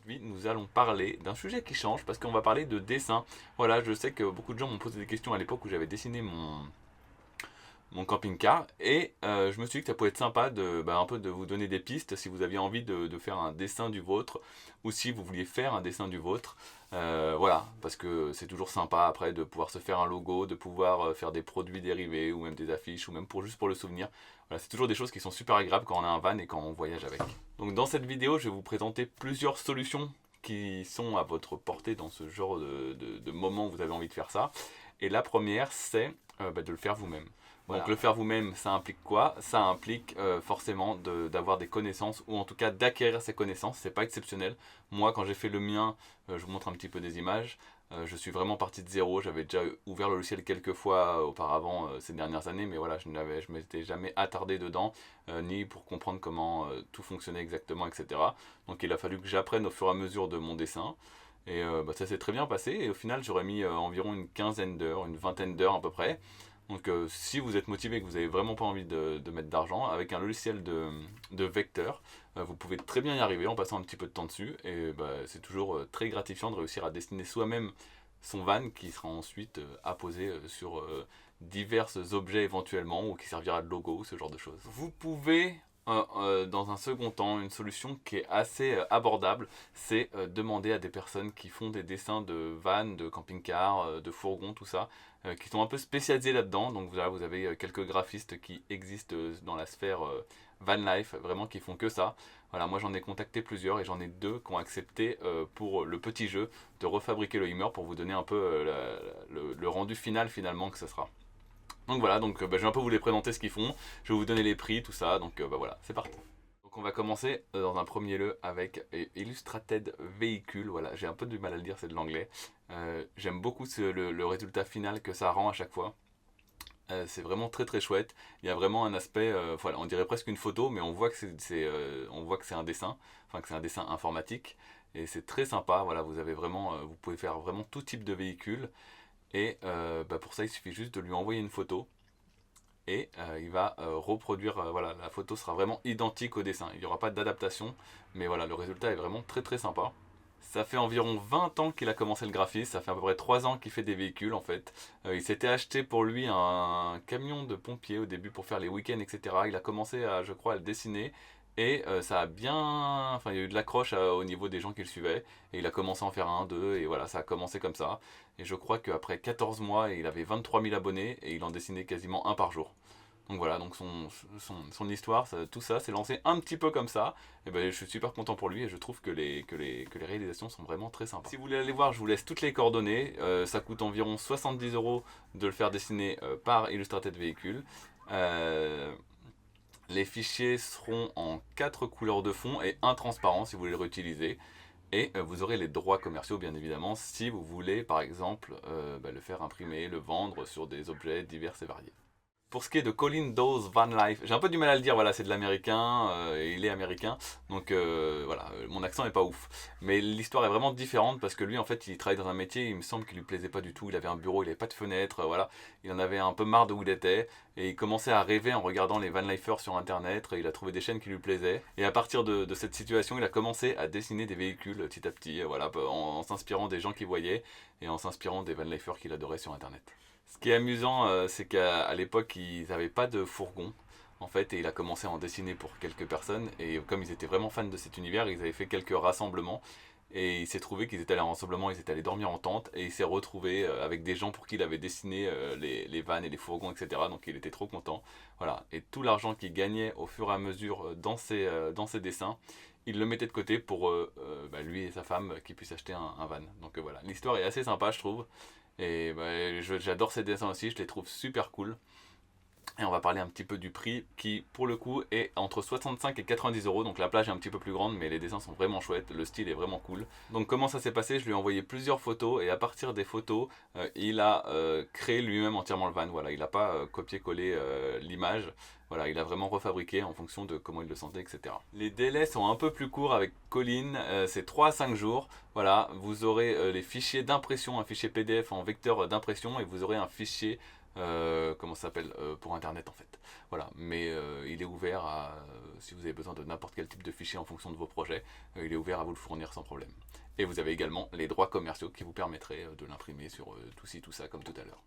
aujourd'hui, nous allons parler d'un sujet qui change parce qu'on va parler de dessin. Voilà, je sais que beaucoup de gens m'ont posé des questions à l'époque où j'avais dessiné mon camping-car et je me suis dit que ça pouvait être sympa un peu de vous donner des pistes si vous aviez envie de faire un dessin du vôtre ou si vous vouliez faire un dessin du vôtre. Voilà, parce que c'est toujours sympa après de pouvoir se faire un logo, de pouvoir faire des produits dérivés ou même des affiches ou même juste pour le souvenir. Voilà, c'est toujours des choses qui sont super agréables quand on a un van et quand on voyage avec. Donc dans cette vidéo, je vais vous présenter plusieurs solutions qui sont à votre portée dans ce genre de moment où vous avez envie de faire ça. Et la première, c'est de le faire vous-même. Voilà. Donc le faire vous-même, ça implique quoi? Ça implique forcément d'avoir des connaissances, ou en tout cas d'acquérir ces connaissances. C'est pas exceptionnel. Moi, quand j'ai fait le mien, je vous montre un petit peu des images. Je suis vraiment parti de zéro. J'avais déjà ouvert le logiciel quelques fois auparavant ces dernières années, mais voilà, je m'étais jamais attardé dedans, ni pour comprendre comment tout fonctionnait exactement, etc. Donc il a fallu que j'apprenne au fur et à mesure de mon dessin. Et ça s'est très bien passé. Et au final, j'aurais mis environ une quinzaine d'heures, une vingtaine d'heures à peu près. Donc si vous êtes motivé et que vous n'avez vraiment pas envie de mettre d'argent, avec un logiciel de vecteur, vous pouvez très bien y arriver en passant un petit peu de temps dessus. Et c'est toujours très gratifiant de réussir à dessiner soi-même son van qui sera ensuite apposé sur divers objets éventuellement ou qui servira de logo, ce genre de choses. Vous pouvez dans un second temps, une solution qui est assez abordable, c'est demander à des personnes qui font des dessins de vannes, de camping-cars, de fourgons, tout ça, qui sont un peu spécialisés là-dedans. Donc vous avez quelques graphistes qui existent dans la sphère van life, vraiment qui font que ça. Voilà, moi j'en ai contacté plusieurs et j'en ai deux qui ont accepté pour le petit jeu de refabriquer le Hummer pour vous donner un peu le rendu final finalement que ce sera. Donc voilà, je vais un peu vous les présenter ce qu'ils font, je vais vous donner les prix, tout ça, donc voilà, c'est parti. Donc on va commencer dans un premier lieu avec Illustrated Vehicle, voilà, j'ai un peu du mal à le dire, c'est de l'anglais. J'aime beaucoup le résultat final que ça rend à chaque fois. C'est vraiment très très chouette, il y a vraiment un aspect, voilà, on dirait presque une photo, mais on voit que on voit que c'est un dessin, enfin que c'est un dessin informatique, et c'est très sympa, voilà, vous avez vraiment, vous pouvez faire vraiment tout type de véhicule. Et pour ça, il suffit juste de lui envoyer une photo et il va reproduire, voilà, la photo sera vraiment identique au dessin. Il n'y aura pas d'adaptation, mais voilà, le résultat est vraiment très très sympa. Ça fait environ 20 ans qu'il a commencé le graphisme, ça fait à peu près 3 ans qu'il fait des véhicules en fait. Il s'était acheté pour lui un camion de pompier au début pour faire les week-ends, etc. Il a commencé à, je crois, à le dessiner et ça a bien... Enfin, il y a eu de l'accroche au niveau des gens qui le suivaient et il a commencé à en faire un, deux et voilà, ça a commencé comme ça. Et je crois qu'après 14 mois, il avait 23 000 abonnés et il en dessinait quasiment un par jour. Donc voilà, donc son histoire, tout ça s'est lancé un petit peu comme ça. Et je suis super content pour lui et je trouve que que les réalisations sont vraiment très sympas. Si vous voulez aller voir, je vous laisse toutes les coordonnées. Ça coûte environ 70 € de le faire dessiner par Illustrated Vehicle. Les fichiers seront en 4 couleurs de fond et un transparent si vous voulez le réutiliser. Et vous aurez les droits commerciaux bien évidemment si vous voulez par exemple le faire imprimer, le vendre sur des objets divers et variés. Pour ce qui est de Colin Dawes Van Life, j'ai un peu du mal à le dire, voilà, c'est de l'américain, et il est américain, donc voilà, mon accent est pas ouf. Mais l'histoire est vraiment différente parce que lui, en fait, il travaille dans un métier, il me semble qu'il lui plaisait pas du tout, il avait un bureau, il avait pas de fenêtre, voilà, il en avait un peu marre de où il était, et il commençait à rêver en regardant les Van Lifers sur internet, et il a trouvé des chaînes qui lui plaisaient, et à partir de cette situation, il a commencé à dessiner des véhicules petit à petit, voilà, en s'inspirant des gens qu'il voyait, et en s'inspirant des Van Lifers qu'il adorait sur internet. Ce qui est amusant, c'est qu'à l'époque, ils n'avaient pas de fourgon, en fait, et il a commencé à en dessiner pour quelques personnes. Et comme ils étaient vraiment fans de cet univers, ils avaient fait quelques rassemblements. Et il s'est trouvé qu'ils étaient allés en rassemblement, ils étaient allés dormir en tente. Et il s'est retrouvé avec des gens pour qui il avait dessiné les vannes et les fourgons, etc. Donc il était trop content. Voilà. Et tout l'argent qu'il gagnait au fur et à mesure dans ses dessins, il le mettait de côté pour lui et sa femme qui puissent acheter un van. Donc voilà, l'histoire est assez sympa, je trouve. Et j'adore ces dessins aussi, je les trouve super cool. Et on va parler un petit peu du prix qui, pour le coup, est entre 65 et 90 €. Donc la plage est un petit peu plus grande, mais les dessins sont vraiment chouettes, le style est vraiment cool. Donc comment ça s'est passé? Je lui ai envoyé plusieurs photos et à partir des photos, il a créé lui-même entièrement le van. Voilà, il n'a pas copié-collé l'image. Voilà, il a vraiment refabriqué en fonction de comment il le sentait, etc. Les délais sont un peu plus courts avec Colin, c'est 3 à 5 jours. Voilà, vous aurez les fichiers d'impression, un fichier PDF en vecteur d'impression et vous aurez un fichier comment ça s'appelle, pour internet en fait. Voilà, mais il est ouvert à, si vous avez besoin de n'importe quel type de fichier en fonction de vos projets, il est ouvert à vous le fournir sans problème. Et vous avez également les droits commerciaux qui vous permettraient de l'imprimer sur tout ci, tout ça, comme tout à l'heure.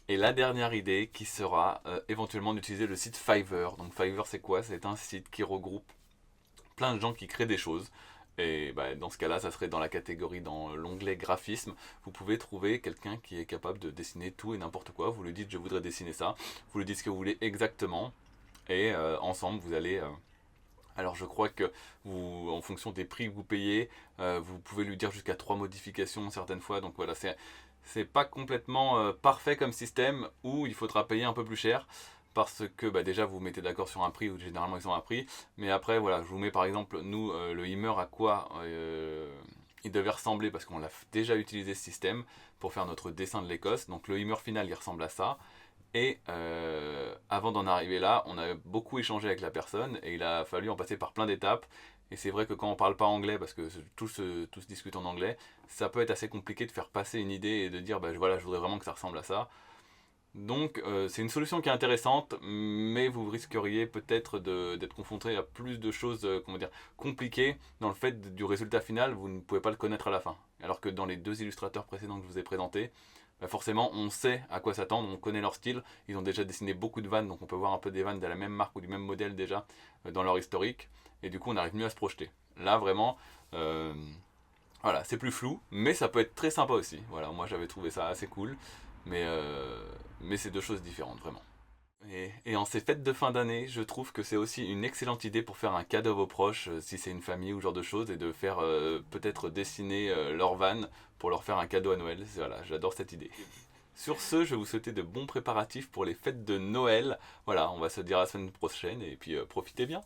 Et la dernière idée qui sera éventuellement d'utiliser le site Fiverr. Donc Fiverr c'est quoi? C'est un site qui regroupe plein de gens qui créent des choses. Et bah, dans ce cas-là, ça serait dans la catégorie, dans l'onglet graphisme, vous pouvez trouver quelqu'un qui est capable de dessiner tout et n'importe quoi. Vous lui dites je voudrais dessiner ça, vous lui dites ce que vous voulez exactement, et ensemble vous allez... alors je crois que vous, en fonction des prix que vous payez, vous pouvez lui dire jusqu'à 3 modifications certaines fois. Donc voilà, c'est pas complètement parfait comme système où il faudra payer un peu plus cher parce que bah, déjà vous vous mettez d'accord sur un prix ou généralement ils ont un prix, mais après voilà, je vous mets par exemple nous le Hummer à quoi il devait ressembler parce qu'on l'a déjà utilisé ce système pour faire notre dessin de l'Écosse. Donc le Hummer final il ressemble à ça. Et avant d'en arriver là, on a beaucoup échangé avec la personne et il a fallu en passer par plein d'étapes. Et c'est vrai que quand on parle pas anglais, parce que tout se discute en anglais, ça peut être assez compliqué de faire passer une idée et de dire bah voilà, je voudrais vraiment que ça ressemble à ça. Donc c'est une solution qui est intéressante, mais vous risqueriez peut-être d'être confronté à plus de choses comment dire, compliquées dans le fait du résultat final, vous ne pouvez pas le connaître à la fin. Alors que dans les deux illustrateurs précédents que je vous ai présentés, bah forcément on sait à quoi s'attendre, on connaît leur style, ils ont déjà dessiné beaucoup de vannes, donc on peut voir un peu des vannes de la même marque ou du même modèle déjà dans leur historique, et du coup on arrive mieux à se projeter. Là vraiment, voilà, c'est plus flou, mais ça peut être très sympa aussi. Voilà, moi j'avais trouvé ça assez cool, mais, mais c'est deux choses différentes vraiment. Et en ces fêtes de fin d'année, je trouve que c'est aussi une excellente idée pour faire un cadeau à vos proches, si c'est une famille ou ce genre de choses, et de faire peut-être dessiner leur van pour leur faire un cadeau à Noël. Voilà, j'adore cette idée. Sur ce, je vais vous souhaiter de bons préparatifs pour les fêtes de Noël. Voilà, on va se dire à la semaine prochaine, et puis profitez bien.